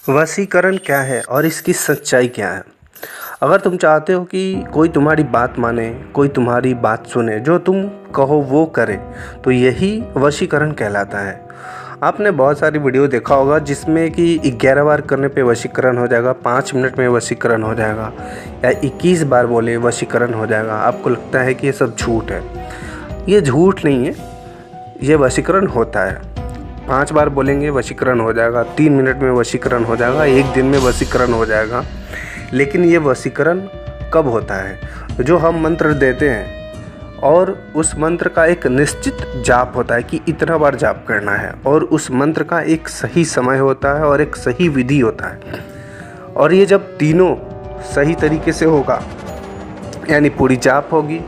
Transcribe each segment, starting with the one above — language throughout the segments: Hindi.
वशीकरण क्या है और इसकी सच्चाई क्या है? अगर तुम चाहते हो कि कोई तुम्हारी बात माने, कोई तुम्हारी बात सुने, जो तुम कहो वो करे, तो यही वशीकरण कहलाता है। आपने बहुत सारी वीडियो देखा होगा जिसमें कि 11 बार करने पे वशीकरण हो जाएगा, 5 मिनट में वशीकरण हो जाएगा, या 21 बार बोले वशीकरण हो जाएगा। आपको लगता है कि ये सब झूठ है। ये झूठ नहीं है, ये वशीकरण होता है। 5 बार बोलेंगे वशीकरण हो जाएगा, 3 मिनट में वशीकरण हो जाएगा, 1 दिन में वशीकरण हो जाएगा। लेकिन ये वशीकरण कब होता है? जो हम मंत्र देते हैं और उस मंत्र का एक निश्चित जाप होता है कि इतना बार जाप करना है, और उस मंत्र का एक सही समय होता है और एक सही विधि होता है। और ये जब तीनों सही तरीके से होगा, यानी पूरी जाप होगी,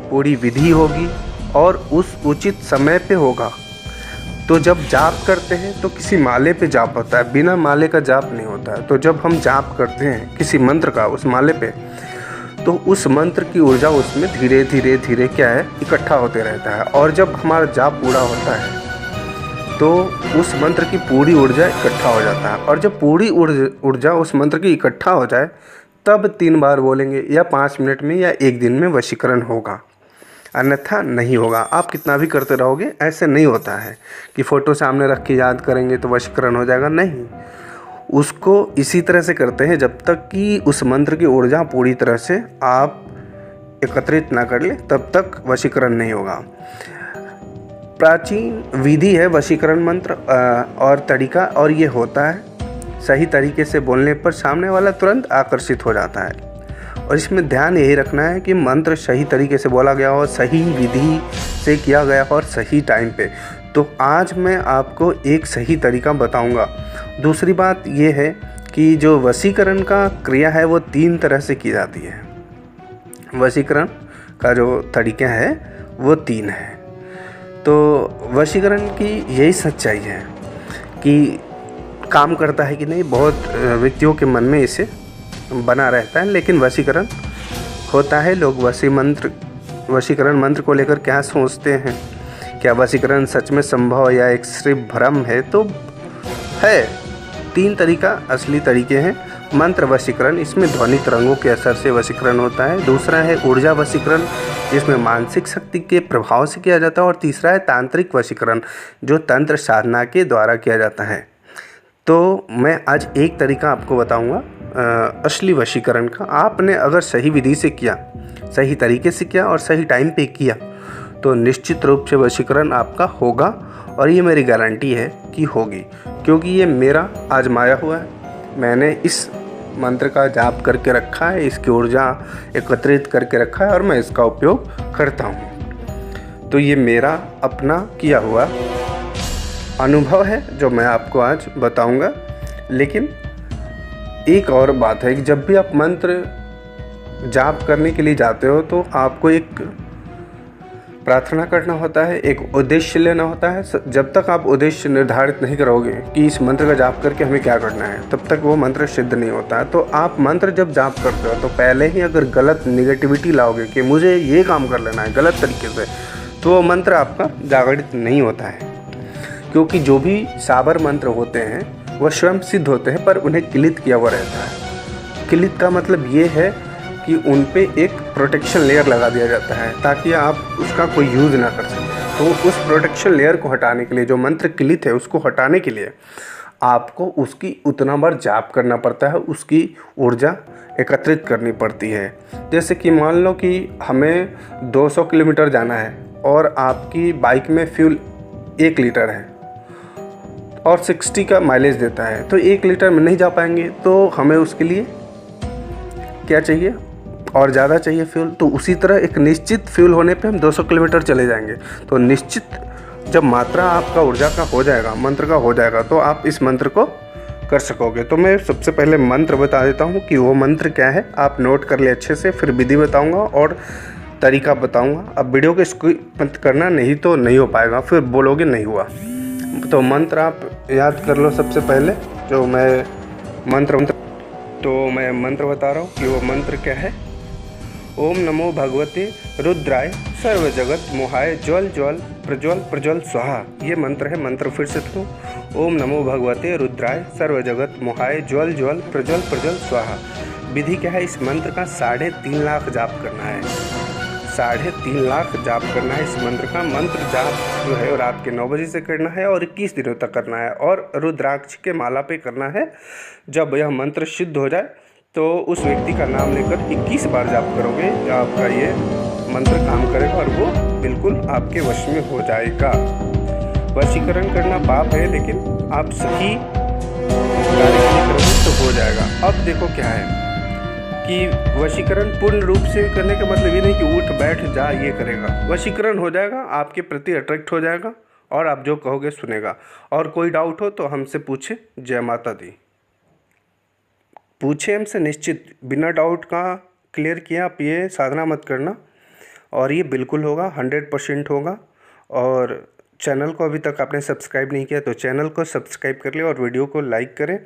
पूरी विधि होगी और उस उचित समय पे होगा, तो जब जाप करते हैं तो किसी माले पे जाप होता है, बिना माले का जाप नहीं होता है। तो जब हम जाप करते हैं किसी मंत्र का उस माले पे, तो उस मंत्र की ऊर्जा उसमें धीरे धीरे धीरे क्या है, इकट्ठा होते रहता है। और जब हमारा जाप पूरा होता है तो उस मंत्र की पूरी ऊर्जा इकट्ठा हो जाता है। और जब पूरी ऊर्जा उस मंत्र की इकट्ठा हो जाए, तब 3 बार बोलेंगे, या 5 मिनट में या 1 दिन में वशीकरण होगा, अन्यथा नहीं होगा। आप कितना भी करते रहोगे, ऐसे नहीं होता है कि फ़ोटो सामने रख के याद करेंगे तो वशीकरण हो जाएगा। नहीं, उसको इसी तरह से करते हैं जब तक कि उस मंत्र की ऊर्जा पूरी तरह से आप एकत्रित ना कर ले, तब तक वशीकरण नहीं होगा। प्राचीन विधि है वशीकरण मंत्र और तरीका, और ये होता है सही तरीके से बोलने पर सामने वाला तुरंत आकर्षित हो जाता है। और इसमें ध्यान यही रखना है कि मंत्र सही तरीके से बोला गया हो, सही विधि से किया गया हो और सही टाइम पे। तो आज मैं आपको एक सही तरीका बताऊंगा। दूसरी बात ये है कि जो वशीकरण का क्रिया है वो 3 तरह से की जाती है। वशीकरण का जो तरीका है वो 3 है। तो वशीकरण की यही सच्चाई है कि काम करता है कि नहीं, बहुत व्यक्तियों के मन में इसे बना रहता है, लेकिन वशीकरण होता है। लोग वशीकरण मंत्र को लेकर क्या सोचते हैं? क्या वशीकरण सच में संभव या एक सिर्फ भ्रम है? तो है 3 तरीका असली तरीके हैं। मंत्र वशीकरण, इसमें ध्वनि तरंगों के असर से वशीकरण होता है। दूसरा है ऊर्जा वशीकरण, जिसमें मानसिक शक्ति के प्रभाव से किया जाता है। और तीसरा है तांत्रिक वशीकरण, जो तंत्र साधना के द्वारा किया जाता है। तो मैं आज एक तरीका आपको बताऊंगा असली वशीकरण का। आपने अगर सही विधि से किया, सही तरीके से किया और सही टाइम पे किया, तो निश्चित रूप से वशीकरण आपका होगा। और ये मेरी गारंटी है कि होगी, क्योंकि ये मेरा आजमाया हुआ है। मैंने इस मंत्र का जाप करके रखा है, इसकी ऊर्जा एकत्रित करके रखा है और मैं इसका उपयोग करता हूँ। तो ये मेरा अपना किया हुआ अनुभव है जो मैं आपको आज बताऊँगा। लेकिन एक और बात है कि जब भी आप मंत्र जाप करने के लिए जाते हो, तो आपको एक प्रार्थना करना होता है, एक उद्देश्य लेना होता है। जब तक आप उद्देश्य निर्धारित नहीं करोगे कि इस मंत्र का जाप करके हमें क्या करना है, तब तक वो मंत्र सिद्ध नहीं होता है। तो आप मंत्र जब जाप करते हो, तो पहले ही अगर गलत निगेटिविटी लाओगे कि मुझे ये काम कर लेना है गलत तरीके से, तो वो मंत्र आपका जागृत नहीं होता है। क्योंकि जो भी साबर मंत्र होते हैं वह स्वयं सिद्ध होते हैं, पर उन्हें किलित किया हुआ रहता है। किलित का मतलब ये है कि उन पे एक प्रोटेक्शन लेयर लगा दिया जाता है, ताकि आप उसका कोई यूज़ ना कर सकें। तो उस प्रोटेक्शन लेयर को हटाने के लिए, जो मंत्र किलित है उसको हटाने के लिए आपको उसकी उतना बार जाप करना पड़ता है, उसकी ऊर्जा एकत्रित करनी पड़ती है। जैसे कि मान लो कि हमें 200 किलोमीटर जाना है और आपकी बाइक में फ्यूल 1 लीटर है और 60 का माइलेज देता है, तो 1 लीटर में नहीं जा पाएंगे। तो हमें उसके लिए क्या चाहिए, और ज़्यादा चाहिए फ्यूल। तो उसी तरह एक निश्चित फ्यूल होने पे हम 200 किलोमीटर चले जाएंगे। तो निश्चित जब मात्रा आपका ऊर्जा का हो जाएगा, मंत्र का हो जाएगा, तो आप इस मंत्र को कर सकोगे। तो मैं सबसे पहले मंत्र बता देता हूँ कि वो मंत्र क्या है, आप नोट कर ले अच्छे से। फिर विधि बताऊँगा और तरीका बताऊँगा। अब वीडियो को स्किप करना, नहीं तो नहीं हो पाएगा, फिर बोलोगे नहीं हुआ। तो मंत्र आप याद कर लो सबसे पहले। जो मैं मंत्र बता रहा हूँ कि वो मंत्र क्या है। ओम नमो भगवते रुद्राय सर्वजगत मोहाय ज्वल ज्वल प्रज्वल प्रज्वल स्वाहा। ये मंत्र है। मंत्र फिर से सुनो। ओम नमो भगवते रुद्राय सर्वजगत मोहाय ज्वल ज्वल प्रज्वल प्रज्वल स्वाहा। विधि क्या है? इस मंत्र का 3.5 लाख जाप करना है। 3.5 लाख जाप करना है इस मंत्र का। मंत्र जाप जो है रात के 9 बजे से करना है और 21 दिनों तक करना है और रुद्राक्ष के माला पे करना है। जब यह मंत्र सिद्ध हो जाए तो उस व्यक्ति का नाम लेकर 21 बार जाप करोगे, आपका ये मंत्र काम करेगा और वो बिल्कुल आपके वश में हो जाएगा। वशीकरण करना पाप है, लेकिन आप सही कार्य करोगे तो हो जाएगा। अब देखो क्या है कि वशीकरण पूर्ण रूप से करने का मतलब ये नहीं कि उठ बैठ जा ये करेगा। वशीकरण हो जाएगा, आपके प्रति अट्रैक्ट हो जाएगा और आप जो कहोगे सुनेगा। और कोई डाउट हो तो हमसे पूछे। जय माता दी। पूछे हमसे, निश्चित बिना डाउट का क्लियर किया। आप ये साधना मत करना और ये बिल्कुल होगा, 100% होगा। और चैनल को अभी तक आपने सब्सक्राइब नहीं किया तो चैनल को सब्सक्राइब कर ले और वीडियो को लाइक करें।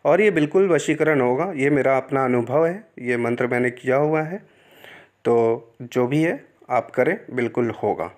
और ये बिल्कुल वशीकरण होगा। ये मेरा अपना अनुभव है, ये मंत्र मैंने किया हुआ है। तो जो भी है आप करें, बिल्कुल होगा।